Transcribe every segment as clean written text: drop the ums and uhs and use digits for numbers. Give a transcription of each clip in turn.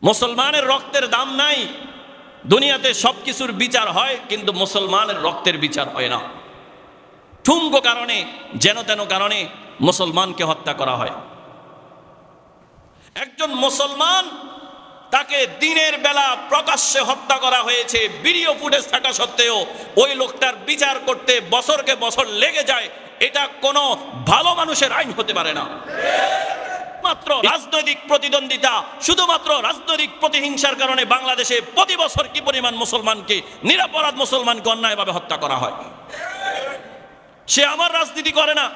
মুসলমানের রক্তের দাম নাই। দুনিয়াতে সবকিছুর বিচার হয়, কিন্তু মুসলমানের রক্তের বিচার হয় না। ঠুনকো কারণে, যেন তেন কারণে মুসলমানকে হত্যা করা হয়। একজন মুসলমান, তাকে দিনের বেলা প্রকাশ্যে হত্যা করা হয়েছে, ভিডিও ফুটেজ থাকা সত্ত্বেও ওই লোকটার বিচার করতে বছরকে বছর লেগে যায়। এটা কোনো ভালো মানুষের আইন হতে পারে না। মাত্র রাজনৈতিক প্রতিদ্বন্দ্বিতা, শুধুমাত্র রাজনৈতিক প্রতিহিংসার কারণে বাংলাদেশে প্রতি বছর কি পরিমাণ মুসলমানকে, নিরপরাধ মুসলমানকে অন্যায়ভাবে হত্যা করা হয়। সে আমার রাজনীতি করে না,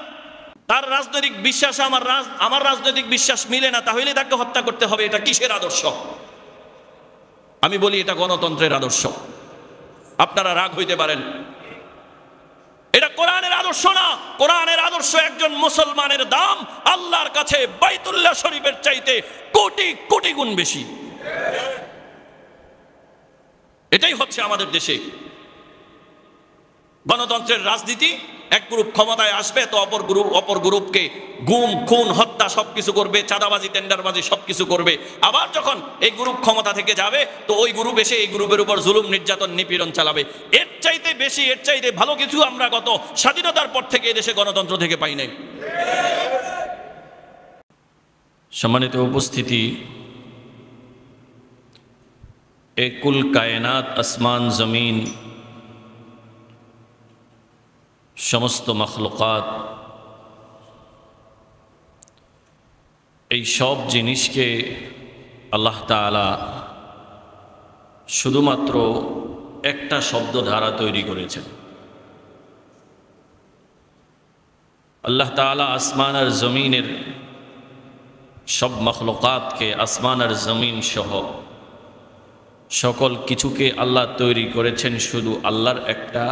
তার রাজনৈতিক বিশ্বাস আমার রাজনৈতিক বিশ্বাস মিলে না, তাহলে তাকে হত্যা করতে হবে। এটা কিসের আদর্শ? আমি বলি এটা গণতন্ত্রের আদর্শ। আপনারা রাগ হইতে পারেন, এটা কোরআনের আদর্শ না। কোরআনের আদর্শ একজন মুসলমানের দাম আল্লাহর কাছে বাইতুল্লাহ শরীফের চাইতে কোটি কোটি গুণ বেশি। এটাই হচ্ছে আমাদের দেশে গণতন্ত্রের রাজনীতি। এক গ্রুপ ক্ষমতায় আসবে তো অপর গ্রুপকে গুম, খুন, হত্যা সবকিছু করবে, চাঁদাবাজি, টেন্ডারবাজি সবকিছু করবে। আবার যখন এই গ্রুপ ক্ষমতা থেকে যাবে তো ওই গ্রুপ এসে এই গ্রুপের উপর জুলুম, নির্যাতন, নিপীড়ন চালাবে। এর চাইতে বেশি, এর চাইতে ভালো কিছু আমরা গত স্বাধীনতার পর থেকে এদেশে গণতন্ত্র থেকে পাই নাই। সম্মানিত উপস্থিতি, এ কুল কায়নাত, আসমান জমিন, সমস্ত মখলুকাত, এই সব জিনিসকে আল্লাহ তাআলা শুধুমাত্র একটা শব্দ দ্বারা তৈরি করেছেন। আল্লাহ তাআলা আসমান আর জমিনের সব মখলুকাতকে, আসমান আর জমিন সহ সকল কিছুকে আল্লাহ তৈরি করেছেন শুধু আল্লাহর একটা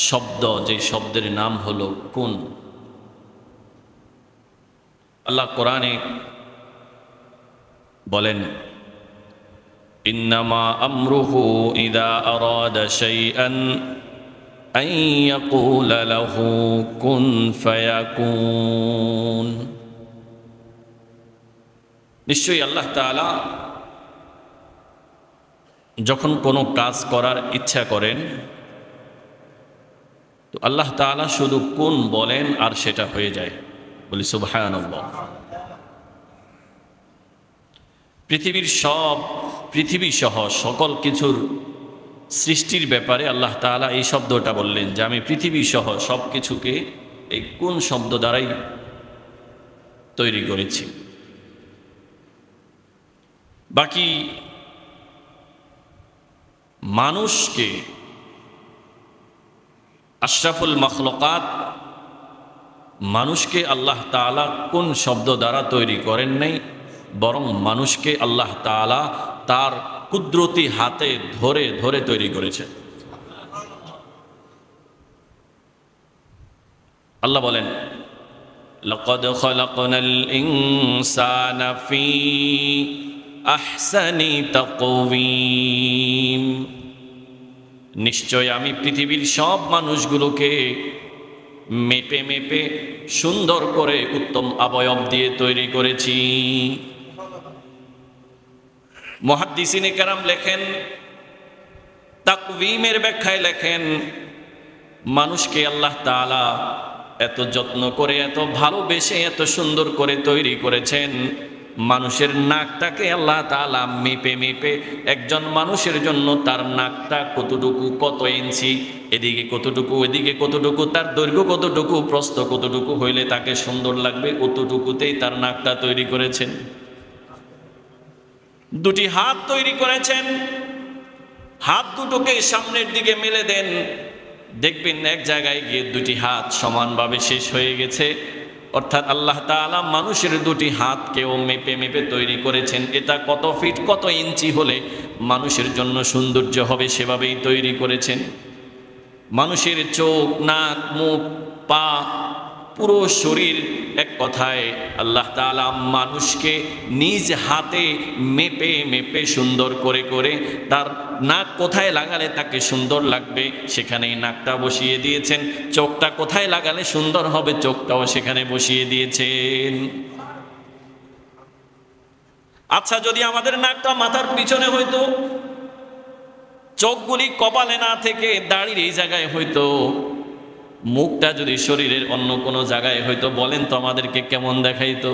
শব্দ, যে শব্দের নাম হলো কুন। আল্লাহ কোরআনে বলেন, ইন্নামা আমরুহু ইযা আরাদা শাইআন আন ইয়াকুলা লাহু কুন ফায়াকুন। নিশ্চয়ই আল্লাহ তাআলা যখন কোনো কাজ করার ইচ্ছা করেন তো আল্লাহ তাআলা শুধু কুন বলেন আর সেটা হয়ে যায়। বলি সুবহানাল্লাহ। পৃথিবী সহ সকল কিছুর সৃষ্টির ব্যাপারে আল্লাহ তাআলা এই শব্দটা বললেন যে আমি পৃথিবী সহ সব কিছুকে এই কুন শব্দ দ্বারাই তৈরি করেছি। বাকি মানুষকে, আশরাফুল মখলুকাত, মানুষকে আল্লাহ তাআলা কোন শব্দ দ্বারা তৈরি করেন নাই, বরং মানুষকে আল্লাহ তাআলা তার কুদরতি হাতে ধরে ধরে তৈরি করেছেন। আল্লাহ বলেন, লাকাদ খালাকনাল ইনসানা ফি আহসানি তাকওয়িম। নিশ্চয় আমি পৃথিবীর সব মানুষগুলোকে মেপে মেপে সুন্দর করে উত্তম অবয়ব দিয়ে তৈরি করেছি। মুহাদ্দিসিনে কেরাম লেখেন, তাকওয়িমের ব্যাখ্যায় লেখেন, মানুষকে আল্লাহ তাআলা এত যত্ন করে, এত ভালোবেসে, এত সুন্দর করে তৈরি করেছেন। মানুষের নাকটাকে আল্লাহ তাআলা মেপে মেপে একজন মানুষের জন্য তার নাকটা কতটুকু, কত ইঞ্চি, এদিকে কতটুকু, এদিকে কতটুকু, তার দৈর্ঘ্য কতটুকু, প্রস্থ কতটুকু হইলে তাকে সুন্দর লাগবে, অতটুকুতেই তার নাকটা তৈরি করেছেন। দুটি হাত তৈরি করেছেন, হাত দুটোকে সামনের দিকে মেলে দেন, দেখবেন এক জায়গায় গিয়ে দুটি হাত সমানভাবে শেষ হয়ে গেছে। অর্থাৎ আল্লাহ তাআলা মানুষের দুটি হাতকেও মেপে মেপে তৈরি করেছেন। এটা কত ফিট, কত ইঞ্চি হলে মানুষের জন্য সৌন্দর্য হবে সেভাবেই তৈরি করেছেন। মানুষের চোখ, নাক, মুখ, পা, পুরো শরীর, এক কথায় আল্লাহ তাআলা মানুষকে নিজ হাতে মেপে মেপে সুন্দর করে করে তার নাক কোথায় লাগালে তাকে সুন্দর লাগবে সেখানেই নাকটা বসিয়ে দিয়েছেন, চোখটা কোথায় লাগালে সুন্দর হবে চোখটাও সেখানে বসিয়ে দিয়েছেন। আচ্ছা, যদি আমাদের নাকটা মাথার পিছনে হইতো, চোখগুলি কপালে না থেকে দাড়ির এই জায়গায় হইতো, মুখটা যদি শরীরের অন্য কোনো জায়গায় হইতো, বলেন তো আমাদেরকে কেমন দেখাইতো?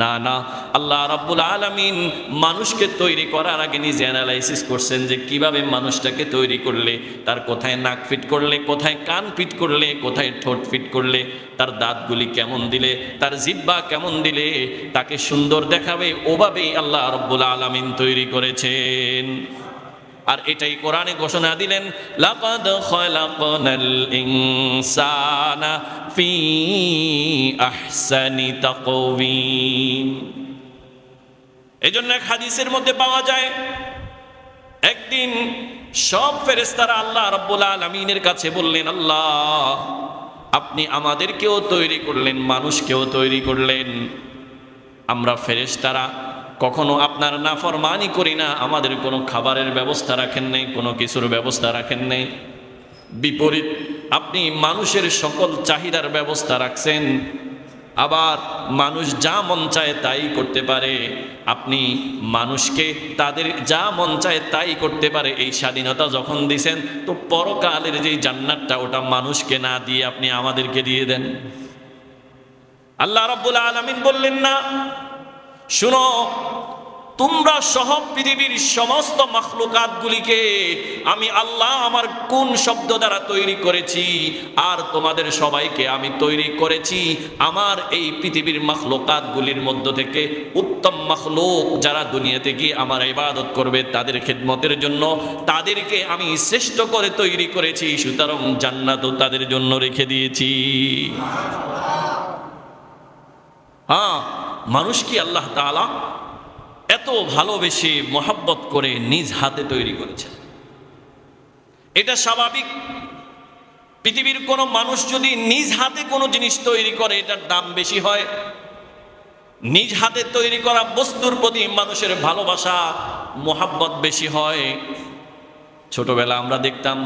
না না, আল্লাহ রাব্বুল আলামিন মানুষকে তৈরি করার আগে নিজে অ্যানালাইসিস করছেন যে কিভাবে মানুষটাকে তৈরি করলে, তার কোথায় নাক ফিট করলে, কোথায় কান ফিট করলে, কোথায় ঠোঁট ফিট করলে, তার দাঁতগুলি কেমন দিলে, তার জিহ্বা কেমন দিলে তাকে সুন্দর দেখাবে, ওভাবেই আল্লাহ রাব্বুল আলামিন তৈরি করেছেন। আর এটাই কোরআনে ঘোষণা দিলেন, লাকাদ খালাকনাল ইনসানা ফি আহসানি তাকওয়িম। এজন্য এক হাদিসের মধ্যে পাওয়া যায়, একদিন সব ফেরেশতারা আল্লাহ রাব্বুল আলামিনের কাছে বললেন, আল্লাহ আপনি আমাদেরকেও তৈরি করলেন, মানুষকেও তৈরি করলেন, আমরা ফেরেশতারা কখনো আপনার নাফরমানি করি না, আমাদের কোনো খাবারের ব্যবস্থা রাখেন নাই, কোনো কিছুর ব্যবস্থা রাখেন নাই। বিপরীত আপনি মানুষের সকল চাহিদার ব্যবস্থা রাখছেন, আবার মানুষ যা মন চায় তাই করতে পারে। আপনি মানুষকে তাদের যা মন চায় তাই করতে পারে এই স্বাধীনতা যখন দিছেন, তো পরকালের যে জান্নাতটা ওটা মানুষকে না দিয়ে আপনি আমাদেরকে দিয়ে দেন। আল্লাহ রাব্বুল আলামিন বললেন না, শুনো, তোমরা সহ পৃথিবীর সমস্ত মাখলুকাতগুলিকে আমি আল্লাহ আমার কোন শব্দ দ্বারা তৈরি করেছি, আর তোমাদের সবাইকে আমি তৈরি করেছি আমার এই পৃথিবীর মাখলুকাতগুলির মধ্য থেকে উত্তম মাখলুক যারা দুনিয়াতে গিয়ে আমার ইবাদত করবে, তাদের খিদমতের জন্য তাদেরকে আমি শ্রেষ্ঠ করে তৈরি করেছি, সুতরাং জান্নাতও তাদের জন্য রেখে দিয়েছি। হ্যাঁ, মানুষ কি আল্লাহ তাআলা এত ভালোবেসে মোহাব্বত করে নিজ হাতে তৈরি করেছেন। এটা স্বাভাবিক। পৃথিবীর কোনো মানুষ যদি নিজ হাতে কোনো জিনিস তৈরি করে, এটার দাম বেশি হয়। নিজ হাতে তৈরি করা বস্তুর প্রতি মানুষের ভালোবাসা, মোহাব্বত বেশি হয়। ছোটবেলা আমরা দেখতাম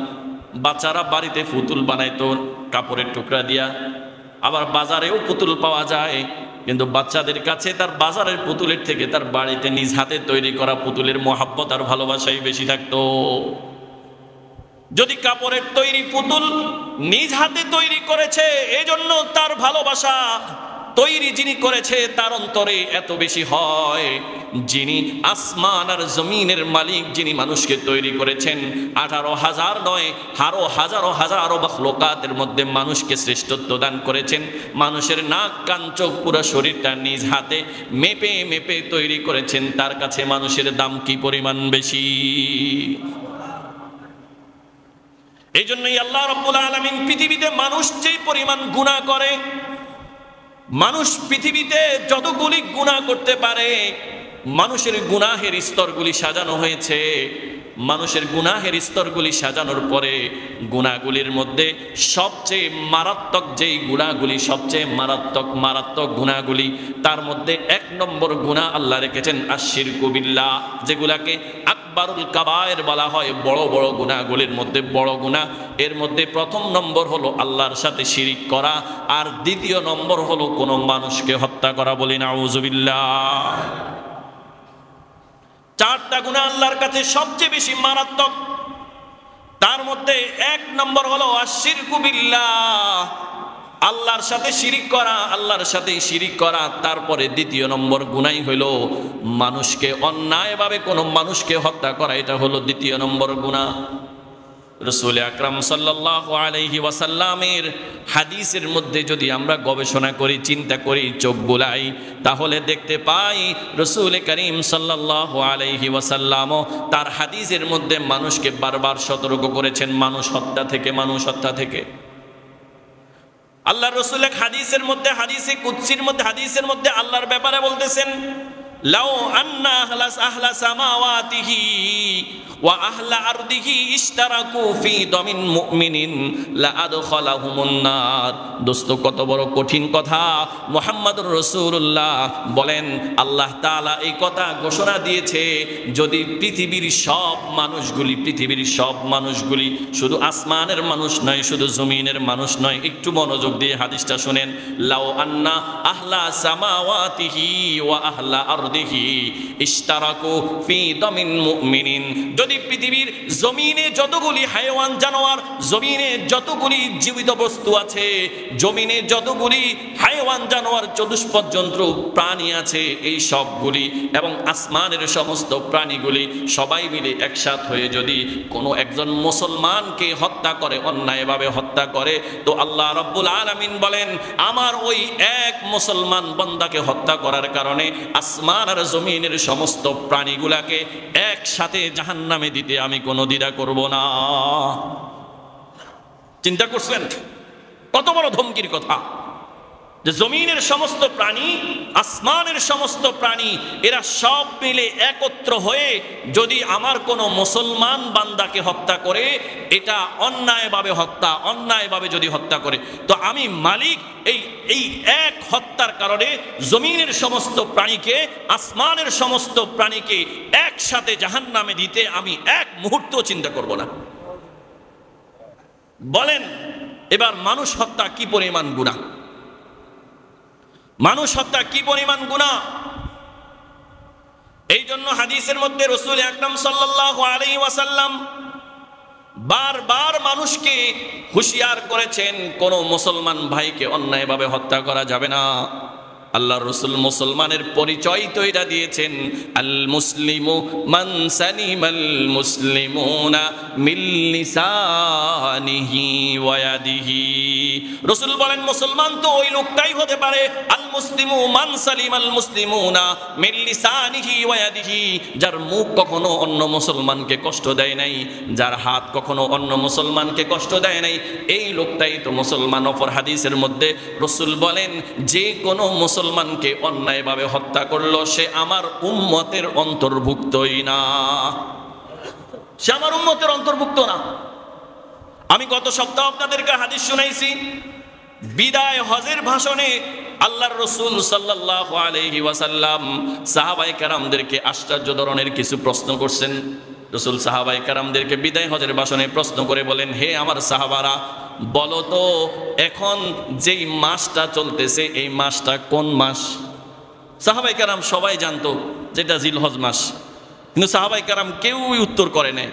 বাচ্চারা বাড়িতে পুতুল বানাইতো কাপড়ের টুকরা দিয়া, আবার বাজারেও পুতুল পাওয়া যায়, কিন্তু বাচ্চাদের কাছে তার বাজারের পুতুলের থেকে তার বাড়িতে নিজ হাতে তৈরি করা পুতুলের মোহাব্বত আর ভালোবাসাই বেশি থাকতো। যদি কাপড়ের তৈরি পুতুল নিজ হাতে তৈরি করেছে, এজন্য তার ভালোবাসা তৈরি যিনি করেছে তার অন্তরে এত বেশি হয়। যিনি আসমান আর জমিনের মালিক, যিনি মানুষকে তৈরি করেছেন, 18,000 নয় আরো হাজারো হাজারো মাখলুকাতের মধ্যে মানুষকে শ্রেষ্ঠত্ব দান করেছেন। মানুষের নাক কান চোখ পুরো শরীরটা নিজ হাতে মেপে মেপে তৈরি করেছেন, তার কাছে মানুষের দাম কি পরিমাণ বেশি। এই জন্যই আল্লাহ রাব্বুল আলামিন পৃথিবীতে মানুষ যে পরিমাণ গুনাহ করে, মানুষ পৃথিবীতে যতগুলি গুনাহ করতে পারে, মানুষের গুনাহের স্তরগুলি সাজানো হয়েছে। মানুষের গুনাহের স্তরগুলি সাজানোর পরে গুনাহগুলির মধ্যে সবচেয়ে মারাত্মক যেই গুনাহগুলি, সবচেয়ে মারাত্মক গুনাহগুলি, তার মধ্যে 1 নম্বর গুনাহ আল্লাহ রেখেছেন আশশিরকু বিল্লাহ, যেগুলাকে আকবারুল কাবায়ের বলা হয়। বড় বড় গুনাহগুলির মধ্যে বড় গুনাহ। এর মধ্যে প্রথম নম্বর হলো আল্লাহর সাথে শিরিক করা, আর দ্বিতীয় নম্বর হলো কোনো মানুষকে হত্যা করা। বলি নাউযুবিল্লাহ। 4টা গুনাহ আল্লাহর কাছে সবচেয়ে বেশি মারাত্মক। তার মধ্যে 1 নম্বর হলো আশশিরকু বিল্লাহ, আল্লাহর সাথে শিরিক করা, আল্লাহর সাথে শিরিক করা। তারপরে দ্বিতীয় নম্বর গুনাহই হলো মানুষকে অন্যায়ভাবে কোনো মানুষকে হত্যা করা, এটা হলো দ্বিতীয় নম্বর গুনাহ। রাসূল আকরাম সাল্লাল্লাহু আলাইহি ওয়াসাল্লামের হাদিসের মধ্যে যদি আমরা গবেষণা করি, চিন্তা করি, চোখ বুলাই, তাহলে দেখতে পাই রাসূল করিম সাল্লাল্লাহু আলাইহি ওয়াসাল্লাম তার হাদিসের মধ্যে মানুষকে বারবার সতর্ক করেছেন মানুষ হত্যা থেকে, মানুষ হত্যা থেকে। আল্লাহর রাসূল এক হাদিসের মধ্যে, হাদিসে কুদসির মধ্যে, হাদিসের মধ্যে আল্লাহর ব্যাপারে বলতেছেন, লাউ আন্না আহলা সামাওয়াতিহি ওয়া আহলা আরদিহি ইশতারাকু ফি দামিন মুমিনিন লা আদখালাহুমুন নার। দোস্ত, কত বড় কঠিন কথা। মুহাম্মদুর রাসূলুল্লাহ বলেন, আল্লাহ তাআলা এই কথা ঘোষণা দিয়েছে, যদি পৃথিবীর সব মানুষগুলি, শুধু আসমানের মানুষ নয়, শুধু জমিনের মানুষ নয়, একটু মনোযোগ দিয়ে হাদিসটা শুনেন। লাউ আন্না আহলা সামাওয়াতিহি ওয়া আহলা আরদিহি ইশতারাকু ফি দামিন মুমিনিন। যদি পৃথিবীর জমিনে যতগুলি হায়াওয়ান জানোয়ার, জমিনে যতগুলি জীবিত বস্তু আছে, জমিনে যতগুলি হায়াওয়ান জানোয়ার চতুষ্পদ জন্তু প্রাণী আছে, এই সবগুলি এবং আসমানের সমস্ত প্রাণীগুলি সবাই মিলে একসাথ হয়ে যদি কোনো একজন মুসলমানকে হত্যা করে, অন্যায়ভাবে হত্যা করে, তো আল্লাহ রাব্বুল আলামিন বলেন আমার ওই এক মুসলমান বান্দাকে হত্যা করার কারণে আসমান আর জমিনের সমস্ত প্রাণীগুলাকে একসাথে জাহান্নামে দিতে আমি কোনো দ্বিধা করব না। চিন্তা করছেন কত বড় ধমকির কথা, যে জমিনের সমস্ত প্রাণী, আসমানের সমস্ত প্রাণী, এরা সব মিলে একত্র হয়ে যদি আমার কোনো মুসলমান বান্দাকে হত্যা করে, এটা অন্যায়ভাবে হত্যা, অন্যায়ভাবে যদি হত্যা করে, তো আমি মালিক এই এক হত্যার কারণে জমিনের সমস্ত প্রাণীকে, আসমানের সমস্ত প্রাণীকে একসাথে জাহান্নামে দিতে আমি এক মুহূর্ত চিন্তা করব না। বলেন এবার মানুষ হত্যা কি পরিমাণ গুনাহ, মানুষ হত্যা কি পরিমাণ গুনাহ। এই জন্য হাদিসের মধ্যে রাসূল আকরাম সাল্লাল্লাহু আলাইহি ওয়াসাল্লাম বারবার মানুষকে হুঁশিয়ার করেছেন কোন মুসলমান ভাইকে অন্যায়ভাবে হত্যা করা যাবে না। আল্লাহর রাসূল মুসলমানের পরিচয় তো এটা দিয়েছেন, আল মুসলিমু মান সালিমাল মুসলিমুনা মিন লিসানিহি ওয়া ইয়াদিহি। রাসূল বলেন মুসলমান তো ওই লোকটাই হতে পারে, আল মুসলিমু মান সালিমাল মুসলিমুনা মিন লিসানিহি ওয়া ইয়াদিহি, যার মুখ কখনো অন্য মুসলমানকে কষ্ট দেয় নাই, যার হাত কখনো অন্য মুসলমানকে কষ্ট দেয় নাই, এই লোকটাই তো মুসলমান। অপর হাদিসের মধ্যে রাসূল বলেন যে কোনো মুসলমানকে অন্যায়ভাবে হত্যা করলো সে আমার উম্মতের অন্তর্ভুক্তই না, সে আমার উম্মতের অন্তর্ভুক্ত না। আমি গত সপ্তাহ আপনাদেরকে হাদিস শুনাইছি, বিদায় হজের ভাষণে আল্লাহর রাসূল সাল্লাল্লাহু আলাইহি ওয়াসাল্লাম সাহাবায়ে কেরামদেরকে আশ্চর্য ধরনের কিছু প্রশ্ন করছেন। রাসূল সাহাবায়ে কেরামদেরকে বিদায় হজের ভাষণে প্রশ্ন করে বলেন, হে আমার সাহাবারা, বলো তো এখন যেই মাসটা চলতেছে এই মাসটা কোন মাস? সাহাবায়ে কেরাম সবাই জানতো যেটা জিলহজ মাস, কিন্তু সাহাবায়ে কেরাম কেউই উত্তর করে নাই,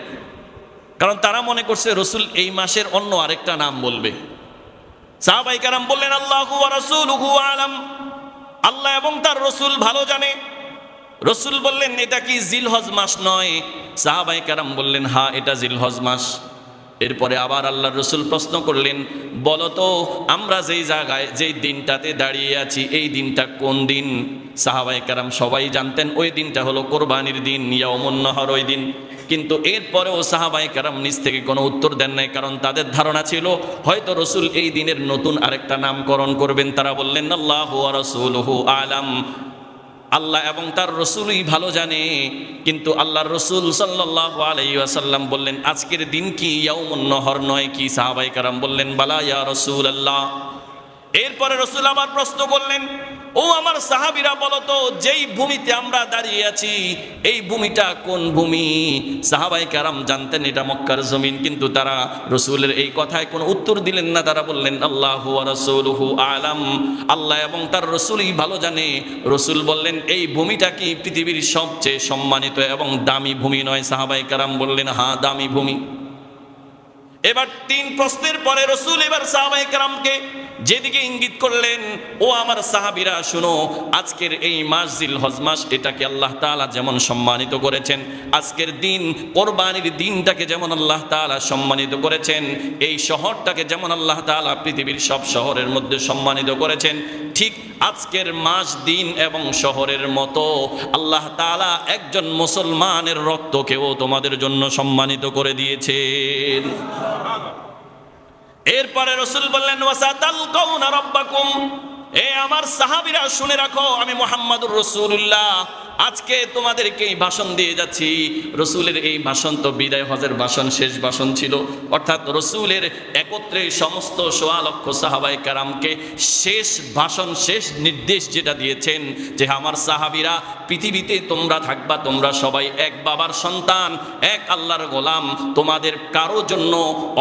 কারণ তারা মনে করছে রাসূল এই মাসের অন্য আরেকটা নাম বলবে। সাহাবায়ে কেরাম বললেন আল্লাহু ওয়া রাসূলুহু আলাম, আল্লাহ এবং তার রাসূল ভালো জানে। রাসূল বললেন এটা কি জিলহজ মাস নয়? সাহাবায়ে কেরাম বললেন হ্যাঁ এটা জিলহজ মাস। এরপরে আবার আল্লাহর রাসূল প্রশ্ন করলেন, বলো তো আমরা যেই জায়গায় যেই দিনটাতে দাঁড়িয়ে আছি এই দিনটা কোন দিন? সাহাবায়ে কেরাম সবাই জানতেন ওই দিনটা হলো কোরবানির দিন, ইয়াউমুন নহর ওই দিন। কিন্তু এরপরেও সাহাবায়ে কেরাম নিজ থেকে কোনো উত্তর দেন নাই, কারণ তাদের ধারণা ছিল হয়তো রাসূল এই দিনের নতুন আরেকটা নামকরণ করবেন। তারা বললেন আল্লাহু ওয়া রাসূলুহু আলাম, আল্লাহ এবং তার রাসূলই ভালো জানে। কিন্তু আল্লাহর রাসূল সাল্লাল্লাহু আলাইহি ওয়াসাল্লাম বললেন আজকের দিন কি ইয়াউমুন নহর নয় কি? সাহাবায়ে কেরাম বললেন বালা ইয়া রাসূলুল্লাহ। এরপরে রাসূল আবার প্রশ্ন করলেন, ও আমার সাহাবীরা বলো তো যেই ভূমিতে আমরা দাঁড়িয়ে আছি এই ভূমিটা কোন ভূমি? সাহাবায়ে কেরাম জানতেন এটা মক্কার জমিন, কিন্তু তারা রাসূলের এই কথায় কোনো উত্তর দিলেন না। তারা বললেন আল্লাহু ওয়া রাসূলুহু আলাম, আল্লাহ এবং তার রাসূলই ভালো জানে। রাসূল বললেন এই ভূমিটা কি পৃথিবীর সবচেয়ে সম্মানিত এবং দামি ভূমি নয়? সাহাবায়ে কেরাম বললেন হ্যাঁ দামি ভূমি। এবার তিন প্রশ্নের পরে রাসূল এবার সাহাবায়ে কেরামকে যেদিকে ইঙ্গিত করলেন, ও আমার সাহাবীরা শুনো, আজকের এই মাস জিলহজ মাস এটাকে আল্লাহ তাআলা যেমন সম্মানিত করেছেন, আজকের দিন কোরবানির দিনটাকে যেমন আল্লাহ তাআলা সম্মানিত করেছেন, এই শহরটাকে যেমন আল্লাহ তাআলা পৃথিবীর সব শহরের মধ্যে সম্মানিত করেছেন, ঠিক আজকের মাস দিন এবং শহরের মতো আল্লাহ তাআলা একজন মুসলমানের রক্তকেও তোমাদের জন্য সম্মানিত করে দিয়েছেন। এরপরে রাসূল বললেন ওয়াসাতালকাউনা রাব্বাকুম, এ আমার সাহাবীরা শুনে রাখো, আমি মুহাম্মাদুর রাসূলুল্লাহ আজকে তোমাদেরকে এই ভাষণ দিয়ে যাচ্ছি। রাসূলের এই ভাষণ তো বিদায় হজের ভাষণ, শেষ ভাষণ ছিল, অর্থাৎ রাসূলের একত্রে সমস্ত ১৬ লক্ষ সাহাবায়ে কেরামকে শেষ ভাষণ, শেষ নির্দেশ যেটা দিয়েছেন যে আমার সাহাবীরা পৃথিবীতে তোমরা থাকবা, তোমরা সবাই এক বাবার সন্তান, এক আল্লাহর গোলাম, তোমাদের কারো জন্য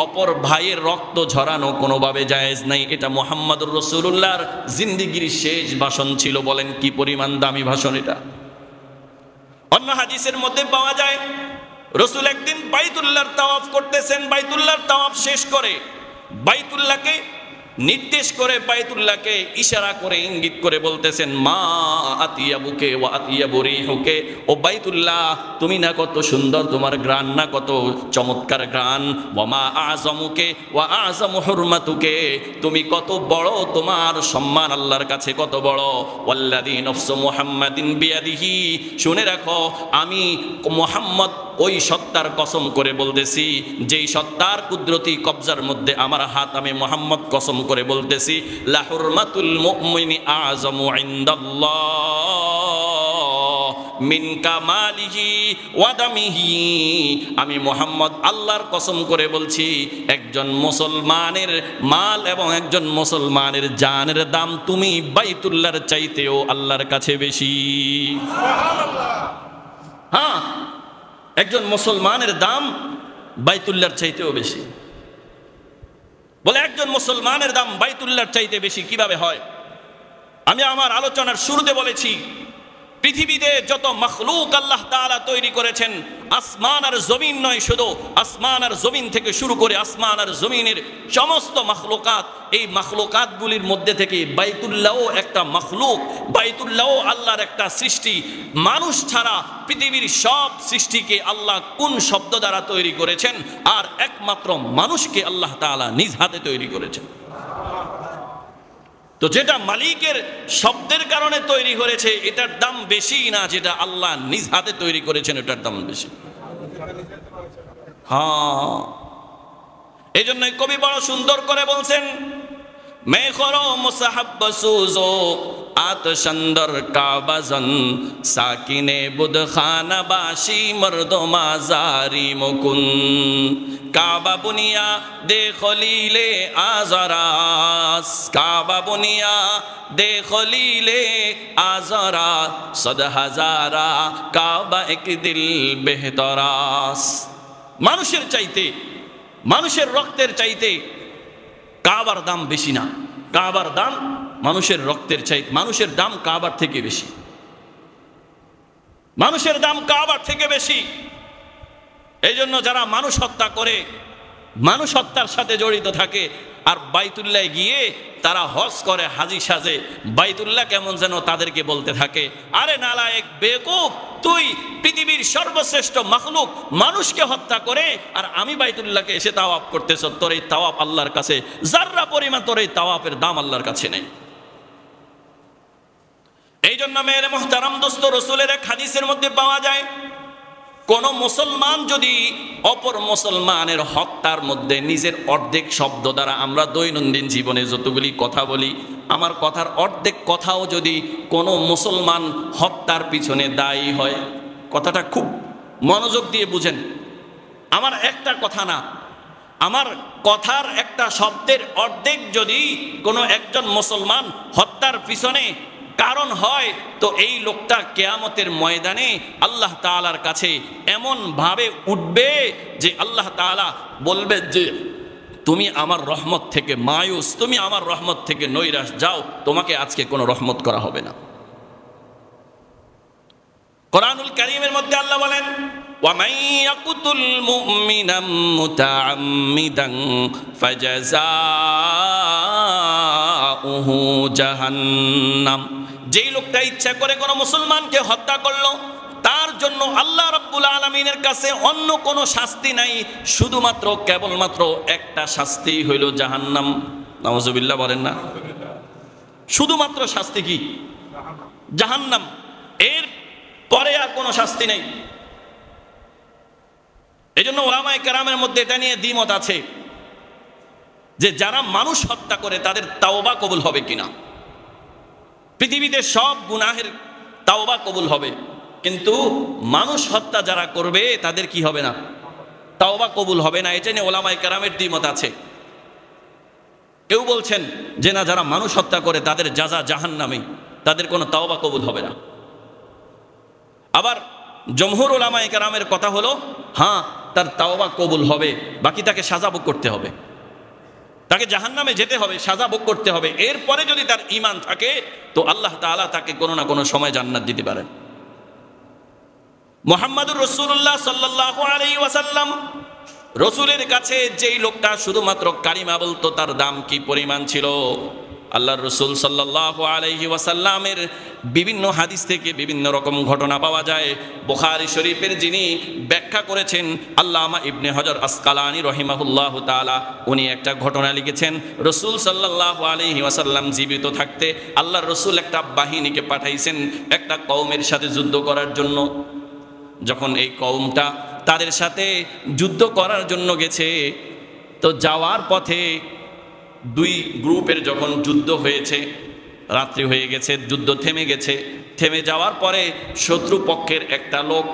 অপর ভাইয়ের রক্ত ঝরানো কোনোভাবে জায়েজ নাই। এটা মুহাম্মাদুর রাসূলুল্লাহর জিন্দেগীর শেষ ভাষণ ছিল। বলেন কি পরিমাণ দামি ভাষণ এটা! অন্য হাদিসের মধ্যে পাওয়া যায় রাসূল একদিন বাইতুল্লাহর তাওয়াফ করতেছেন, বাইতুল্লাহর তাওয়াফ শেষ করে বাইতুল্লাহকে নির্দেশ করে, বাইতুল্লাহকে ইশারা করে ইঙ্গিত করে বলতেছেন, মা আতিয়াবুকে ওয়া আতিয়াবু রিহুকে, ও বাইতুল্লাহ তুমি না কত সুন্দর, তোমার ঘ্রাণ না কত চমৎকার ঘ্রাণ, ওয়া মা আযমুকে ওয়া আযমু হুরমাতুকে, তুমি কত বড়, তোমার সম্মান আল্লাহর কাছে কত বড়। ওয়াল্লাযী নফসু মুহাম্মাদিন বিয়াদিহি, শুনে রাখো আমি মুহাম্মদ ওই সত্তার কসম করে বলতেছি, যেই সত্তার কুদরতি কবজার মধ্যে আমার হাত, আমি মুহাম্মদ কসম করে বলতেছি, লা হুরমাতুল মুমিনি আযমু ইনদাল্লাহ মিন কামালিহি ওয়া দামিহি, আমি মুহাম্মদ আল্লাহর কসম করে বলছি, একজন মুসলমানের মাল এবং একজন মুসলমানের জানের দাম তুমি বাইতুল্লাহর চাইতেও আল্লাহর কাছে বেশি। সুবহানাল্লাহ। হ্যাঁ, একজন মুসলমানের দাম বাইতুল্লাহর চাইতেও বেশি। বলে একজন মুসলমানের দাম বাইতুল্লাহর চাইতে বেশি কিভাবে হয়? আমি আমার আলোচনার শুরুতে বলেছি, পৃথিবীতে যত মখলুক আল্লাহ তাআলা তৈরি করেছেন, আসমান আর জমিন নয়, শুধু আসমান আর জমিন থেকে শুরু করে আসমান আর জমিনের সমস্ত মখলুকাত, এই মখলুকাতগুলির মধ্যে থেকে বাইতুল্লাহ একটা মখলুক, বাইতুল্লাহ আল্লাহর একটা সৃষ্টি। মানুষ ছাড়া পৃথিবীর সব সৃষ্টিকে আল্লাহ কোন শব্দ দ্বারা তৈরি করেছেন? আর একমাত্র মানুষকে আল্লাহ তাআলা নিজ হাতে তৈরি করেছেন। তো যেটা মালিকের শব্দের কারণে তৈরি করেছে এটার দাম বেশি না যেটা আল্লাহ নিজ হাতে তৈরি করেছেন এটার দাম বেশি। হ্যাঁ, এই জন্যই কবি বড় সুন্দর করে বলছেন, মে খরো মুসাহাব সুজো আতশন্দর কাবাজন সাকিনে বুদ খানা বাসি মর্দমা জারি মুকুন, কাবা বুনিয়া দে খলিলে আজরাস, কাবা বুনিয়া দে খলিলে আজরা সদ হাজারা কাবা এক দিল বেহতরাস। মানুষের চাইতে, মানুষের রক্তের চাইতে কাবার দাম বেশি না, কাবার দাম মানুষের রক্তের চাইতে, মানুষের দাম কাবার থেকে বেশি, মানুষের দাম কাবার থেকে বেশি। এই জন্য যারা মানুষ হত্যা করে, মানুষ হত্যার সাথে জড়িত থাকে, আর বাইতুল্লাহ গিয়ে তারা হজ করে হাজি সাজে, বাইতুল্লাহ কেমন যেন তাদেরকে বলতে থাকে, আরে নালায়েক বেকুব, তুই পৃথিবীর সর্বশ্রেষ্ঠ মাখলুক মানুষকে হত্যা করে আর আমি বাইতুল্লাহকে এসে তাওয়াফ করতেছ, তোর এই তাওয়াফ আল্লাহর কাছে যাররা পরিমাণ, তোর এই তাওয়াফের দাম আল্লাহর কাছে নেই। এই জন্য মেরে মুহতারাম দোস্ত, রাসূলের এক হাদিসের মধ্যে পাওয়া যায়, কোন মুসলমান যদি অপর মুসলমানের হত্যার মধ্যে নিজের অর্ধেক শব্দ দ্বারা, আমরা দৈনন্দিন জীবনে যতগুলি কথা বলি, আমার কথার অর্ধেক কথাও যদি কোনো মুসলমান হত্যার পিছনে দায়ী হয়, কথাটা খুব মনোযোগ দিয়ে বুঝেন, আমার একটা কথা না, আমার কথার একটা শব্দের অর্ধেক যদি কোনো একজন মুসলমান হত্যার পিছনে কারণ হয়, তো এই লোকটা কিয়ামতের ময়দানে আল্লাহ তাআলার কাছে এমন ভাবে উঠবে যে আল্লাহ তাআলা বলবে যে তুমি আমার রহমত থেকে মায়ুস, তুমি আমার রহমত থেকে নৈরাশ, যাও, তোমাকে আজকে কোনো রহমত করা হবে না। কোরআনুল কারীমের মধ্যে আল্লাহ বলেন, وَمَن يَقْتُلْ مُؤْمِنًا مُتَعَمِّدًا فَجَزَاؤُهُ جَهَنَّمُ, যেই লোকটা ইচ্ছা করে কোনো মুসলমানকে হত্যা করলো, তার জন্য আল্লাহ রাব্বুল আলামিনের কাছে অন্য কোনো শাস্তি নাই, শুধুমাত্র কেবলমাত্র একটা শাস্তি হইল জাহান্নাম। নাউজুবিল্লাহ বলেন না, শুধুমাত্র শাস্তি কি? জাহান্নাম, এর পরে আর কোনো শাস্তি নেই। এই জন্য উলামায়ে কেরামের মধ্যে এটা নিয়ে দ্বিমত আছে যে যারা মানুষ হত্যা করে তাদের তাওবা কবুল হবে কিনা। পৃথিবীতে সব গুনাহের তাওবা কবুল হবে, কিন্তু মানুষ হত্যা যারা করবে তাদের কি হবে না? তাওবা কবুল হবে না। এটা নিয়ে উলামায়ে কেরামের দ্বিমত আছে। কেউ বলছেন যে না, যারা মানুষ হত্যা করে তাদের জাযা জাহান্নামে, তাদের কোনো তাওবা কবুল হবে না। আবার জমহুর উলামায়ে কেরামের কথা হলো, হ্যাঁ, তার তাওবা কবুল হবে, বাকি তাকে সাজা ভোগ করতে হবে, তাকে জাহান্নামে যেতে হবে, সাজা ভোগ করতে হবে। এরপরে যদি তার ঈমান থাকে তো আল্লাহ তাআলা তাকে কোনো না কোনো সময় জান্নাত দিতে পারেন। মুহাম্মাদুর রাসূলুল্লাহ সাল্লাল্লাহু আলাইহি ওয়াসাল্লাম রসুলের কাছে যেই লোকটা শুধুমাত্র কালিমা বলতো তার দাম কি পরিমাণ ছিল। আল্লাহর রসুল সাল্লাল্লাহু আলাইহি ওয়াসাল্লামের বিভিন্ন হাদিস থেকে বিভিন্ন রকম ঘটনা পাওয়া যায়। বুখারী শরীফের যিনি ব্যাখ্যা করেছেন আল্লামা ইবনে হাজার আসকালানী রহিমাহুল্লাহু তাআলা, উনি একটা ঘটনা লিখেছেন। রসুল সাল্লাল্লাহু আলাইহি ওয়াসাল্লাম জীবিত থাকতে আল্লাহর রসুল একটা বাহিনীকে পাঠাইছেন একটা কওমের সাথে যুদ্ধ করার জন্য। যখন এই কওমটা তাদের সাথে যুদ্ধ করার জন্য গেছে, তো যাওয়ার পথে দুই গ্রুপের যখন যুদ্ধ হয়েছে, রাত্রি হয়ে গেছে, যুদ্ধ থেমে গেছে। থেমে যাওয়ার পরে শত্রু পক্ষের একটা লোক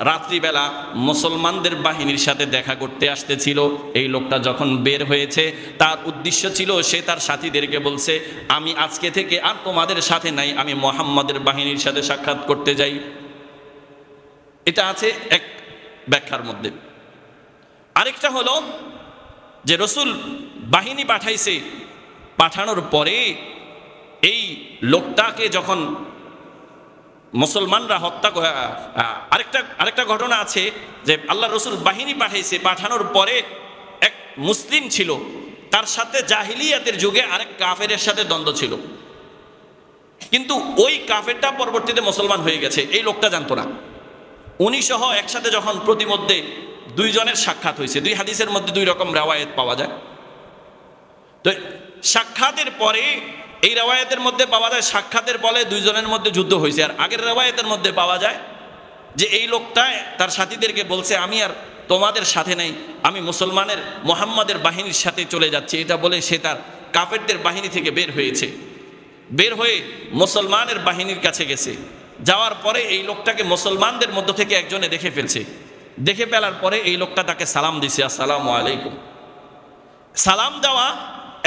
রাত্রিবেলা মুসলমানদের বাহিনীর সাথে দেখা করতে আসতেছিল। এই লোকটা যখন বের হয়েছে, তার উদ্দেশ্য ছিল সে তার সাথীদেরকে বলছে, আমি আজকে থেকে আর তোমাদের সাথে নাই, আমি মুহাম্মাদের বাহিনীর সাথে সাক্ষাৎ করতে যাই। এটা আছে এক ব্যাখ্যার মধ্যে। আরেকটা হলো যে রসুল বাহিনী পাঠাইছে, পাঠানোর পরে এই লোকটাকে যখন মুসলমানরা হত্যা করে, আরেকটা ঘটনা আছে যে আল্লাহ রসুল বাহিনী পাঠাইছে, পাঠানোর পরে এক মুসলিম ছিল, তার সাথে জাহিলিয়াতের যুগে আরেক কাফেরের সাথে দ্বন্দ্ব ছিল, কিন্তু ওই কাফেরটা পরবর্তীতে মুসলমান হয়ে গেছে, এই লোকটা জানতো না। উনি সহ একসাথে যখন প্রতিমধ্যে দুইজনের সাক্ষাৎ হয়েছে, দুই হাদিসের মধ্যে দুই রকম রেওয়ায়েত পাওয়া যায়। তো সাক্ষাতের পরে এই রেওয়ায়েতের মধ্যে পাওয়া যায় সাক্ষাতের পরে দুইজনের মধ্যে যুদ্ধ হয়েছে, আর আগের রেওয়ায়েতের মধ্যে পাওয়া যায় যে এই লোকটা তার সাথীদেরকে বলছে, আমি আর তোমাদের সাথে নাই, আমি মুসলমানের মুহাম্মাদের বাহিনীর সাথে চলে যাচ্ছি। এটা বলে সে তার কাফেরদের বাহিনী থেকে বের হয়েছে, বের হয়ে মুসলমানের বাহিনীর কাছে গেছে। যাওয়ার পরে এই লোকটাকে মুসলমানদের মধ্য থেকে একজনে দেখে ফেলছে। দেখে ফেলার পরে এই লোকটা তাকে সালাম দিছে, আসসালামু আলাইকুম। সালাম দেওয়া,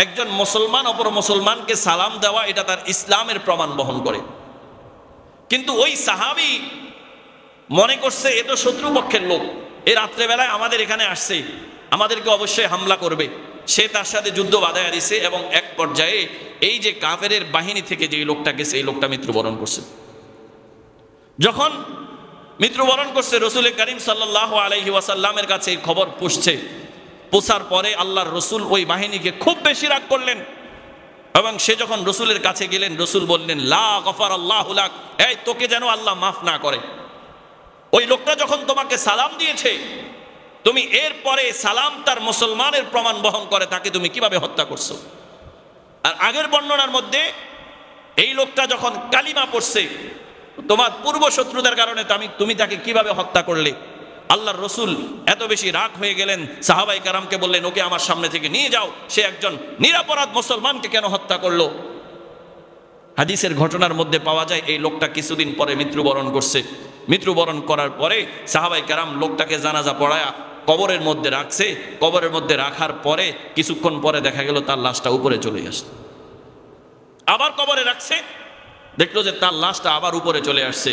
একজন মুসলমান অপর মুসলমানকে সালাম দেওয়া, এটা তার ইসলামের প্রমাণ বহন করে। কিন্তু ওই সাহাবী মনে করছে এ তো শত্রুপক্ষের লোক, এ রাত্রেবেলায় আমাদের এখানে আসছে, আমাদেরকে অবশ্যই হামলা করবে। সে তার সাথে যুদ্ধ বাধায়া দিছে এবং এক পর্যায়ে এই যে কাফেরের বাহিনী থেকে যে লোকটা গেছে, এই লোকটা মৃত্যুবরণ করছে। যখন মৃত্যুবরণ করছে, রসুল করিম সাল্লাল্লাহু আলাইহি ওয়াসাল্লামের কাছে এই খবর পৌঁছছে। পৌঁছার পরে আল্লাহর রসুল ওই বাহিনীকে খুব বেশি রাগ করলেন, এবং সে যখন রসুলের কাছে গেলেন, রসুল বললেন, লা গফারাল্লাহু লাক, এই তোকে যেন আল্লাহ মাফ না করে। ওই লোকটা যখন তোমাকে সালাম দিয়েছে, তুমি এরপরে সালাম তার মুসলমানের প্রমাণ বহন করে, তাকে তুমি কিভাবে হত্যা করছো? আর আগের বর্ণনার মধ্যে এই লোকটা যখন কালিমা পড়ছে, তোমার পূর্ব শত্রুতার কারণে তুমি তাকে কিভাবে হত্যা করলে? আল্লাহর রসুল এত বেশি রাগ হয়ে গেলেন, সাহাবাই কারামকে বললেন, ওকে আমার সামনে থেকে নিয়ে যাও, সে একজন নিরাপরাধ মুসলমানকে কেন হত্যা করলো? হাদিসের ঘটনার মধ্যে পাওয়া যায় এই লোকটা কিছুদিন পরে মৃত্যুবরণ করছে। মৃত্যুবরণ করার পরে সাহাবাই কারাম লোকটাকে জানাজা পড়ায়া কবরের মধ্যে রাখছে। কবরের মধ্যে রাখার পরে কিছুক্ষণ পরে দেখা গেল তার লাশটা উপরে চলে আসছে। আবার কবরে রাখছে, দেখলো যে তার লাশটা আবার উপরে চলে আসছে।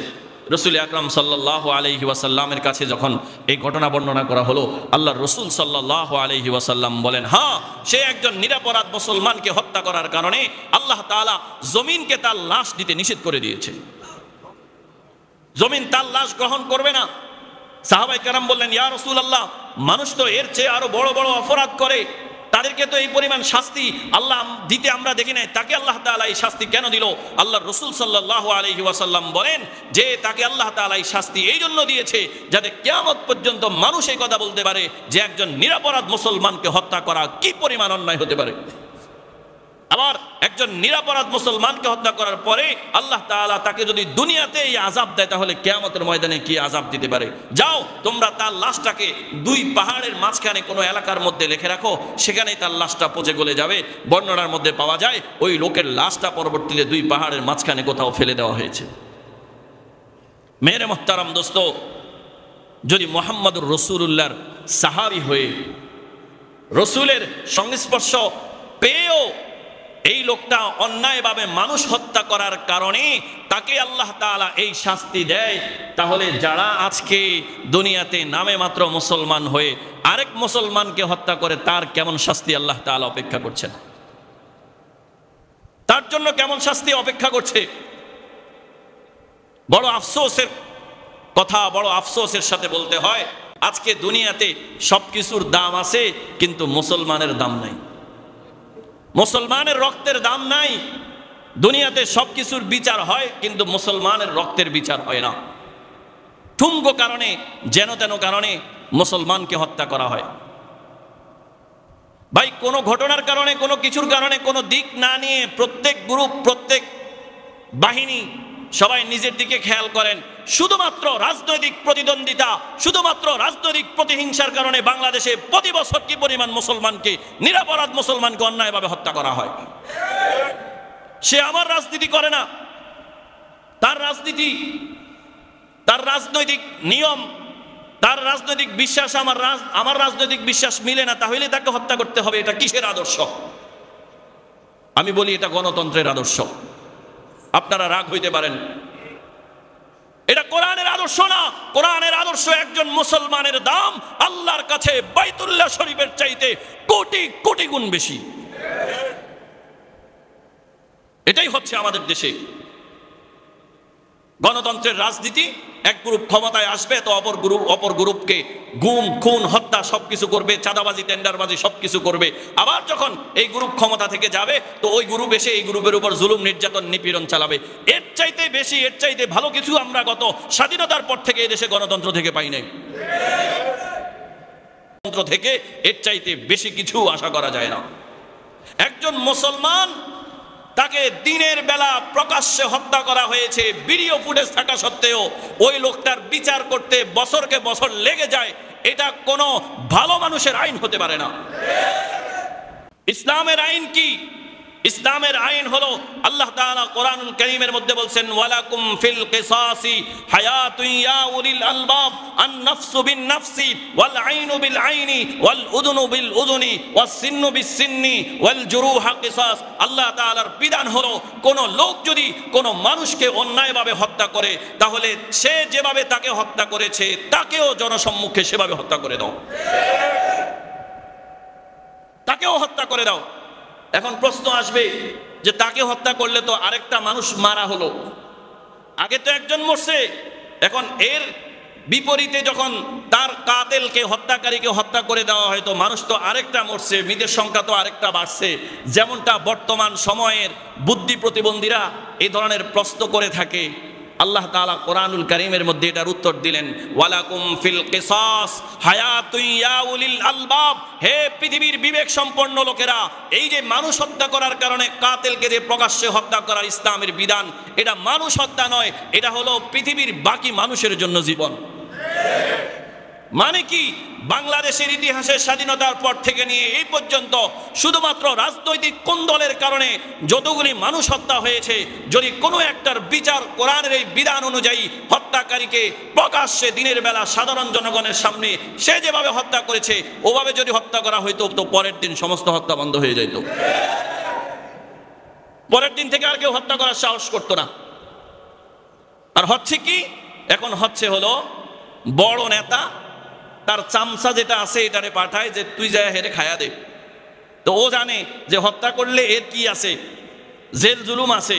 রসুল আকরাম সাল্লাল্লাহু আলাইহি ওয়াসাল্লামের কাছে যখন এই ঘটনা বর্ণনা করা হলো, আল্লাহর রসুল সাল্লাল্লাহু আলাইহি ওয়াসাল্লাম বলেন, হ্যাঁ, সে একজন নিরাপরাধ মুসলমানকে হত্যা করার কারণে আল্লাহ তাআলা জমিনকে তার লাশ দিতে নিষেধ করে দিয়েছে। জমিন তার লাশ গ্রহণ করবে না। সাহাবায়ে কেরাম বললেন, ইয়া রাসূলুল্লাহ, মানুষ তো এর চেয়ে আরো বড় বড় অপরাধ করে, তাদেরকে তো এই পরিমাণ শাস্তি আল্লাহ দিতে আমরা দেখি নাই, তাকে আল্লাহ তাআলা এই শাস্তি কেন দিল? আল্লাহর রাসূল সাল্লাল্লাহু আলাইহি ওয়াসাল্লাম বলেন যে তাকে আল্লাহ তাআলা এই শাস্তি এই জন্য দিয়েছে যাতে কিয়ামত পর্যন্ত মানুষ এই কথা বলতে পারে যে একজন নিরাপরাধ মুসলমানকে হত্যা করা কি পরিমাণ অন্যায় হতে পারে। আবার একজন নিরাপরাধ মুসলমানকে হত্যা করার পরে আল্লাহ তাআলা তাকে যদি দুনিয়াতে এই আযাব দেয়, তাহলে কিয়ামতের ময়দানে কি আযাব দিতে পারে? যাও, তোমরা তার লাশটাকে দুই পাহাড়ের মাঝখানে কোনো এলাকার মধ্যে রেখে রাখো, সেখানেই তার লাশটা পচে গলে যাবে। বর্ণনার মধ্যে পাওয়া যায় ওই লোকের লাশটা পরবর্তীতে দুই পাহাড়ের মাঝখানে কোথাও ফেলে দেওয়া হয়েছে। মেরে মুহতারাম দোস্ত, যদি মুহাম্মদুর রাসূলুল্লাহর সাহাবী হয়ে রসুলের সংস্পর্শ পেয়েও এই লোকটা অন্যায়ভাবে মানুষ হত্যা করার কারণে তাকে আল্লাহ তাআলা এই শাস্তি দেয়, তাহলে যারা আজকে দুনিয়াতে নামে মাত্র মুসলমান হয়ে আরেক মুসলমানকে হত্যা করে, তার কেমন শাস্তি আল্লাহ তাআলা অপেক্ষা করছেন? তার জন্য কেমন শাস্তি অপেক্ষা করছে? বড় আফসোসের কথা বড় আফসোসের সাথে বলতে হয়, আজকে দুনিয়াতে সবকিছুর দাম আছে কিন্তু মুসলমানের দাম নাই, মুসলমানের রক্তের দাম নাই। দুনিয়াতে সবকিছুর বিচার হয় কিন্তু মুসলমানের রক্তের বিচার হয় না। ঠুনকো কারণে, যেন তেন কারণে মুসলমানকে হত্যা করা হয়। ভাই, কোনো ঘটনার কারণে, কোনো কিছুর কারণে, কোনো দিক না নিয়ে প্রত্যেক গ্রুপ, প্রত্যেক বাহিনী সবাই নিজের দিকে খেয়াল করেন। শুধুমাত্র রাজনৈতিক প্রতিদ্বন্দ্বিতা, শুধুমাত্র রাজনৈতিক প্রতিহিংসার কারণে বাংলাদেশে প্রতি বছর কি পরিমাণ মুসলমানকে, নিরপরাধ মুসলমানকে অন্যায়ভাবে হত্যা করা হয়। সে আমার রাজনীতি করে না, তার রাজনীতি, তার রাজনৈতিক নিয়ম, তার রাজনৈতিক বিশ্বাস আমার রাজনৈতিক বিশ্বাস মিলে না, তাহলে তাকে হত্যা করতে হবে। এটা কিসের আদর্শ? আমি বলি এটা গণতন্ত্রের আদর্শ। আপনারা রাগ হইতে পারেন, এটা কোরআনের আদর্শ না। কোরআনের আদর্শ একজন মুসলমানের দাম আল্লাহর কাছে বাইতুল্লাহ শরীফের চাইতে কোটি কোটি গুণ বেশি। এটাই হচ্ছে আমাদের দেশে গণতন্ত্রের রাজনীতি। এক গ্রুপ ক্ষমতায় আসবে তো অপর গ্রুপকে গুম, খুন, হত্যা সবকিছু করবে, চাঁদাবাজি, টেন্ডারবাজি সবকিছু করবে। আবার যখন এই গ্রুপ ক্ষমতা থেকে যাবে তো ওই গ্রুপ এসে এই গ্রুপের উপর জুলুম, নির্যাতন, নিপীড়ন চালাবে। এর চাইতে বেশি, এর চাইতে ভালো কিছু আমরা গত স্বাধীনতার পর থেকে এই দেশে গণতন্ত্র থেকে পাই নাই। গণতন্ত্র থেকে এর চাইতে বেশি কিছু আশা করা যায় না। একজন মুসলমান, তাকে দিনের বেলা প্রকাশ্যে হত্যা করা হয়েছে, ভিডিও ফুটেজ থাকা সত্ত্বেও ওই লোকটার বিচার করতে বছরকে বছর লেগে যায়। এটা কোনো ভালো মানুষের আইন হতে পারে না। ইসলামের আইন কি? ইসলামের আইন হলো, আল্লাহ তাআলা কোরআনুল কারীমের মধ্যে বলছেন, ওয়ালাকুম ফিল কিসাসি হায়াতুন ইয়া উলিল আলবাব, আন নাফসু বিন নাফসি ওয়াল আইনু বিল আইনি ওয়াল উযুনু বিল উযুনি ওয়াস সিন্নু বিস সিন্নি ওয়াল জুরুহা কিসাস। আল্লাহ তাআলার বিধান হলো, কোন লোক যদি কোন মানুষকে অন্যায়ভাবে হত্যা করে তাহলে সে যেভাবে তাকে হত্যা করেছে তাকেও জনসম্মুখে সেভাবে হত্যা করে দাও, তাকেও হত্যা করে দাও। এখন প্রশ্ন আসবে যে তাকে হত্যা করলে তো আরেকটা মানুষ মারা হলো, আগে তো একজন মরছে, এখন এর বিপরীতে যখন তার কাতেলকে, হত্যাকারীকে হত্যা করে দেওয়া হয় তো মানুষ তো আরেকটা মরছে, মৃতের সংখ্যা তো আরেকটা বাড়ছে। যেমনটা বর্তমান সময়ের বুদ্ধি প্রতিবন্ধীরা এই ধরনের প্রশ্ন করে থাকে, আল্লাহ তাআলা কোরআনুল কারীমের মধ্যে এটার উত্তর দিলেন, ওয়ালাকুম ফিল কিসাস হায়াতুন ইয়া উলিল আলবাব। হে পৃথিবীর বিবেক সম্পন্ন লোকেরা, এই যে মানুষ হত্যা করার কারণে কাতেলকে যে প্রকাশ্যে হত্যা করার ইসলামের বিধান, এটা মানুষ হত্যা নয়, এটা হলো পৃথিবীর বাকি মানুষের জন্য জীবন। মানে কি? বাংলাদেশের ইতিহাসে স্বাধীনতার পর থেকে নিয়ে এই পর্যন্ত শুধুমাত্র রাজনৈতিক কোন্দলের কারণে যতগুলি মানুষ হত্যা হয়েছে, যদি কোনো একটার বিচার কোরআনের এই বিধান অনুযায়ী হত্যাকারীকে প্রকাশ্যে দিনের বেলা সাধারণ জনগণের সামনে সে যেভাবে হত্যা করেছে ওভাবে যদি হত্যা করা হইতো তো পরের দিন সমস্ত হত্যা বন্ধ হয়ে যেত। পরের দিন থেকে আর কেউ হত্যা করার সাহস করতো না। আর হচ্ছে কি? এখন হচ্ছে হলো বড় নেতা তার চামচা যেটা আছে এটারে পাঠায় যে তুই যা হেরে খায়া দে। তো ও জানে যে হত্যা করলে এর কি আছে, জেল জুলুম আছে।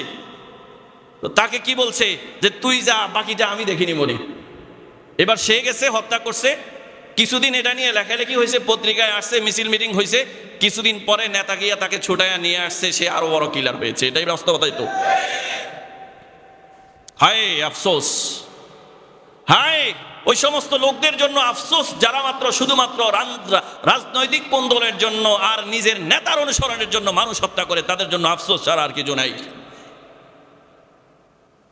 তো তাকে কি বলছে যে তুই যা, বাকিটা আমি দেখিনি মরি। এবার সে গেছে, হত্যা করছে, কিছুদিন এটা নিয়ে লেখালেখি হয়েছে, পত্রিকায় আসছে, মিছিল মিটিং হয়েছে, কিছুদিন পরে নেতা গিয়া তাকে ছুটাইয়া নিয়ে আসছে, সে আরো বড় কিলার হয়েছে। এটাই বাস্তবতাই তো। হায় আফসোস, হায় ওই সমস্ত লোকদের জন্য আফসোস যারা মাত্র শুধুমাত্র রাজনৈতিক কোন্দলের জন্য আর নিজের নেতার অনুসরণের জন্য মানুষ হত্যা করে, তাদের জন্য আফসোস ছাড়া আর কিছু নাই।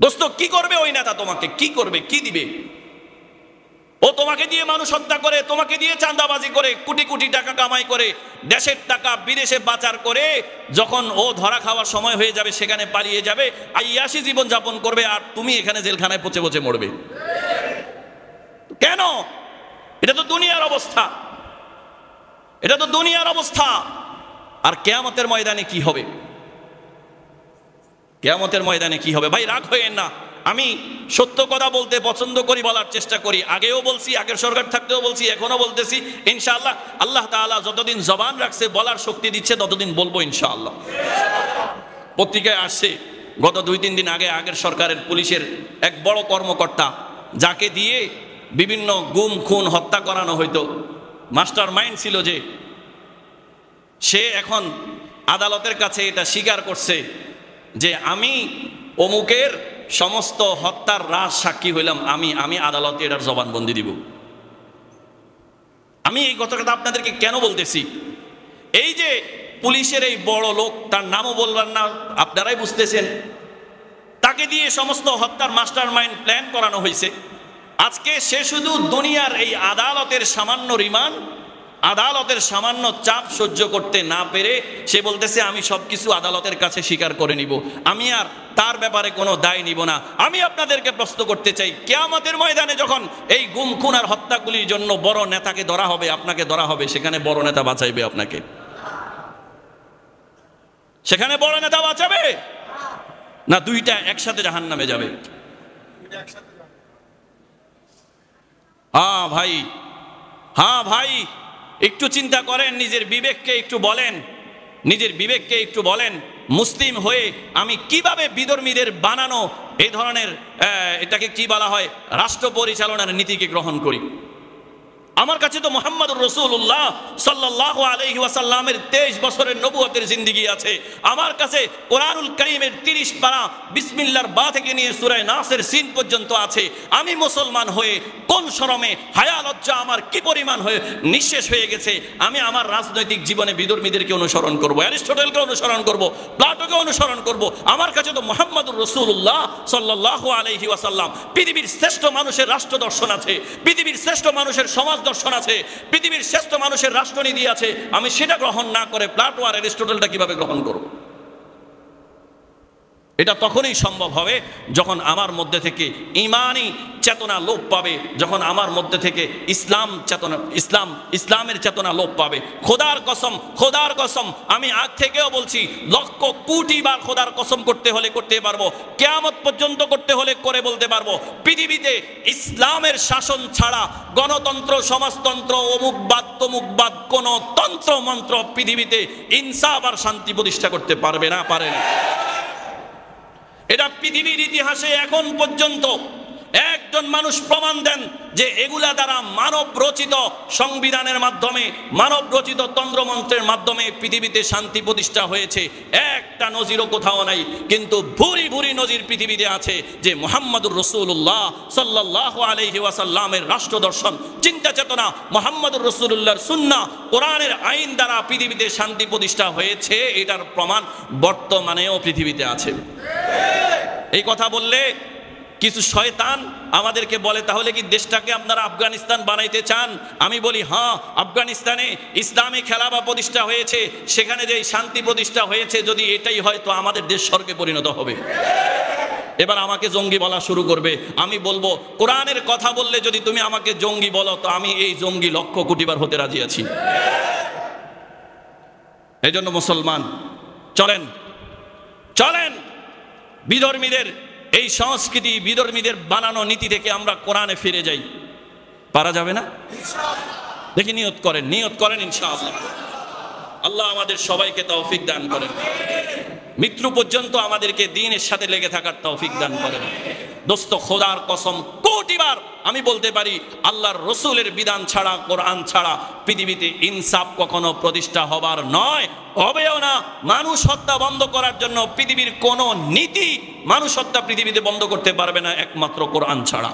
দোস্ত, কি করবে ওই নেতা? তোমাকে কি করবে, কি দিবে? ও তোমাকে দিয়ে মানুষ হত্যা করে, তোমাকে দিয়ে চাঁদাবাজি করে, কোটি কোটি টাকা কামাই করে, দেশের টাকা বিদেশে পাচার করে, যখন ও ধরা খাওয়ার সময় হয়ে যাবে সেখানে পালিয়ে যাবে, আইয়াসি জীবন যাপন করবে, আর তুমি এখানে জেলখানায় পচে পচে মরবে। কেন? এটা তো দুনিয়ার অবস্থা, এটা তো দুনিয়ার অবস্থা। আর কিয়ামতের ময়দানে কি হবে? কিয়ামতের ময়দানে কি হবে? ভাই রাগ হয়েন না, আমি সত্য কথা বলতে পছন্দ করি, বলার চেষ্টা করি। আগেও বলছি, আগের সরকার থাকতেও বলছি, এখনো বলতেছি। ইনশাআল্লাহ আল্লাহ তাআলা যতদিন জবান রাখছে, বলার শক্তি দিচ্ছে, ততদিন বলবো ইনশাআল্লাহ। পত্রিকায় আসছে গত 2-3 দিন আগে, আগের সরকারের পুলিশের এক বড় কর্মকর্তা যাকে দিয়ে বিভিন্ন গুম খুন হত্যা করানো হইতো, মাস্টার মাইন্ড ছিল যে, সে এখন আদালতের কাছে এটা স্বীকার করছে যে আমি অমুকের সমস্ত হত্যার রাজ সাক্ষী হইলাম, আমি আদালতে এটার জবানবন্দি দিব। আমি এই কথাটা আপনাদেরকে কেন বলতেছি, এই যে পুলিশের এই বড় লোক, তার নামও বলবেন না, আপনারাই বুঝতেছেন, তাকে দিয়ে সমস্ত হত্যার মাস্টার মাইন্ড প্ল্যান করানো হয়েছে। আজকে সে শুধু দুনিয়ার এই আদালতের সামান্য রিমান্ড, আদালতের সামান্য চাপ সহ্য করতে না পেরে সে বলতেছে আমি সবকিছু আদালতের কাছে স্বীকার করে নিব, আমি আর তার ব্যাপারে কোনো দায় নিব না। আমি আপনাদেরকে প্রশ্ন করতে চাই, কিয়ামতের ময়দানে যখন এই গুম খুন আর হত্যাগুলির জন্য বড় নেতাকে ধরা হবে, আপনাকে ধরা হবে, সেখানে বড় নেতা বাঁচাইবে আপনাকে? সেখানে বড় নেতা বাঁচাবে না দুইটা একসাথে জাহান্নামে যাবে? হ্যাঁ ভাই, একটু চিন্তা করেন, নিজের বিবেককে একটু বলেন, মুসলিম হয়ে আমি কিভাবে বিধর্মীদের বানানো এই ধরনের এটাকে কি বলা হয় রাষ্ট্র পরিচালনার নীতিকে গ্রহণ করি। আমার কাছে তো মুহাম্মদুর রাসূলুল্লাহ সাল্লাল্লাহু আলাইহি ওয়াসাল্লামের 23 বছরের নবুয়তের জিন্দেগি আছে। আমার কাছে কোরআনুল কারীমের 30 পারা বিসমিল্লাহর বা থেকে নিয়ে সূরা নাসের সিন পর্যন্ত আছে। আমি মুসলমান হয়ে কোন শরমে, হায়া লজ্জা আমার কি পরিমাণ হয়ে নিঃশেষ হয়ে গেছে, আমি আমার রাজনৈতিক জীবনে বিধর্মীদেরকে অনুসরণ করব, অ্যারিস্টটলকে অনুসরণ করব, প্লাটোকে অনুসরণ করব। আমার কাছে তো মুহাম্মদুর রাসূলুল্লাহ সাল্লাল্লাহু আলাইহি ওয়াসাল্লাম পৃথিবীর শ্রেষ্ঠ মানুষের রাষ্ট্র দর্শন আছে, পৃথিবীর শ্রেষ্ঠ মানুষের সমাজ দর্শন আছে, পৃথিবীর শ্রেষ্ঠ মানুষের রাষ্ট্রনীতি আছে। আমি সেটা গ্রহণ না করে প্লাটো আর অ্যারিস্টটলটা কিভাবে গ্রহণ করব? এটা তখনই সম্ভব হবে যখন আমার মধ্যে থেকে ঈমানি চেতনা লোপ পাবে, যখন আমার মধ্যে থেকে ইসলামের চেতনা লোপ পাবে। খোদার কসম আমি আজ থেকেও বলছি, লক্ষ কোটি বার খোদার কসম করতে হলে করতে পারবো, কিয়ামত পর্যন্ত করতে হলে করে বলতে পারবো, পৃথিবীতে ইসলামের শাসন ছাড়া গণতন্ত্র, সমাজতন্ত্র, অমুকবাদ তমুকবাদ কোন তন্ত্র মন্ত্র পৃথিবীতে ইনসাফ আর শান্তি প্রতিষ্ঠা করতে পারবে না, পারে না। এটা পৃথিবীর ইতিহাসে এখন পর্যন্ত একজন মানুষ প্রমাণ দেন যে এগুলা দ্বারা মানব রচিত সংবিধানের মাধ্যমে, মানব রচিত তন্ত্রমন্ত্রের মাধ্যমে পৃথিবীতে শান্তি প্রতিষ্ঠা হয়েছে, একটা নজিরও কোথাও নাই। কিন্তু ভুরি ভুরি নজির পৃথিবীতে আছে যে মুহাম্মদুর রাসূলুল্লাহ সাল্লাল্লাহু আলাইহি ওয়াসাল্লামের রাষ্ট্র দর্শন, চিন্তা চেতনা, মুহাম্মদুর রাসূলুল্লাহর সুন্নাহ, কোরআনের আইন দ্বারা পৃথিবীতে শান্তি প্রতিষ্ঠা হয়েছে, এটার প্রমাণ বর্তমানেও পৃথিবীতে আছে। এই কথা বললে কিছু শয়তান আমাদেরকে বলে, তাহলে কি দেশটাকে আপনারা আফগানিস্তান বানাইতে চান? আমি বলি হ্যাঁ, আফগানিস্তানে ইসলামী খেলাফত প্রতিষ্ঠা হয়েছে, সেখানে যে শান্তি প্রতিষ্ঠা হয়েছে, যদি এটাই হয় তো আমাদের দেশ স্বর্গে পরিণত হবে। এবার আমাকে জঙ্গি বলা শুরু করবে, আমি বলবো কোরআনের কথা বললে যদি তুমি আমাকে জঙ্গি বলো তো আমি এই জঙ্গি লক্ষ কোটিবার হতে রাজি আছি। এই জন্য মুসলমান চলেন বিধর্মীদের এই সংস্কৃতি, বিধর্মীদের বানানো নীতি থেকে আমরা কোরআনে ফিরে যাই। পারা যাবে না? দেখি নিয়ত করেন ইনশাআল্লাহ। আল্লাহ আমাদের সবাইকে তৌফিক দান করেন, মৃত্যু পর্যন্ত আমাদেরকে দ্বীনের সাথে লেগে থাকার তৌফিক দান করেন। দোস্ত, খোদার কসম কোটিবার আমি বলতে পারি, আল্লাহর রসুলের বিধান ছাড়া, কোরআন ছাড়া পৃথিবীতে ইনসাফ কখনো প্রতিষ্ঠা হবার নয়, হবেও না। মানুষ হত্যা বন্ধ করার জন্য পৃথিবীর কোন নীতি মানুষ হত্যা পৃথিবীতে বন্ধ করতে পারবে না, একমাত্র কোরআন ছাড়া।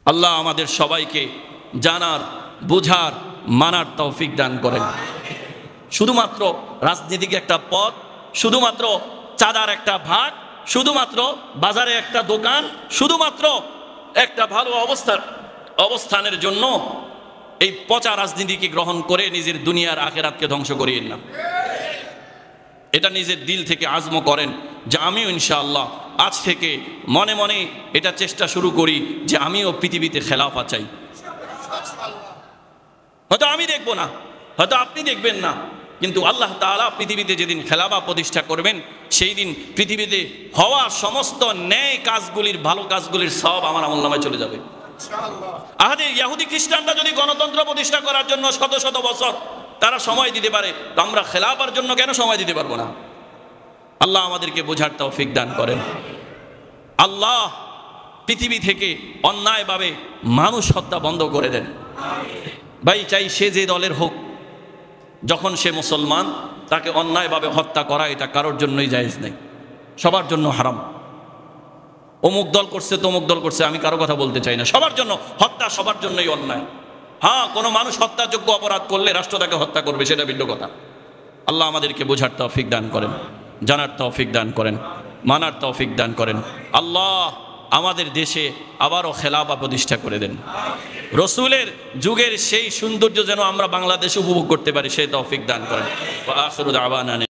আল্লাহ আমাদের সবাইকে জানার, বুঝার, মানার তৌফিক দান করেন। শুধুমাত্র রাজনীতিক একটা পদ, শুধুমাত্র চাঁদার একটা ভাগ, শুধুমাত্র বাজারে একটা দোকান, শুধুমাত্র একটা ভালো অবস্থানের জন্য এই পচা রাজনীতিকে গ্রহণ করে নিজের দুনিয়ার আখিরাতকে ধ্বংস করিয়েন না। এটা নিজের দিল থেকে আজম করেন যে আমিও ইনশাআল্লাহ আজ থেকে মনে মনে এটা চেষ্টা শুরু করি যে আমিও পৃথিবীতে খেলাফত চাই। হয়তো আমি দেখব না, হয়তো আপনি দেখবেন না, কিন্তু আল্লাহ তাআলা পৃথিবীতে যেদিন খেলাফত প্রতিষ্ঠা করবেন, সেই দিন পৃথিবীতে হওয়া সমস্ত ন্যায় কাজগুলির, ভালো কাজগুলির সব আমার আমলনামায় চলে যাবে। আহাদে ইহুদি খ্রিস্টানরা যদি গণতন্ত্র প্রতিষ্ঠা করার জন্য শত শত বছর তারা সময় দিতে পারে, তো আমরা খেলাফার জন্য কেন সময় দিতে পারবো না? আল্লাহ আমাদেরকে বোঝার তৌফিক দান করেন। আল্লাহ পৃথিবী থেকে অন্যায়ভাবে মানুষ হত্যা বন্ধ করে দেন। ভাই চাই সে যে দলের হোক, যখন সে মুসলমান তাকে অন্যায়ভাবে হত্যা করা এটা কারোর জন্যই জায়েজ নেই, সবার জন্য হারাম। অমুক দল করছে তমুক দল করছে আমি কারো কথা বলতে চাই না, সবার জন্য হত্যা, সবার জন্যই অন্যায়। হ্যাঁ, কোনো মানুষ হত্যাযোগ্য অপরাধ করলে রাষ্ট্র তাকে হত্যা করবে, সেটা ভিন্ন কথা। আল্লাহ আমাদেরকে বোঝার তৌফিক দান করেন, জানার তৌফিক দান করেন, মানার তৌফিক দান করেন। আল্লাহ আমাদের দেশে আবারও খেলাফা প্রতিষ্ঠা করে দেন, রসুলের যুগের সেই সৌন্দর্য যেন আমরা বাংলাদেশে উপভোগ করতে পারি, সেই তৌফিক দান করেন। ওয়া আখিরু দাওয়ানা।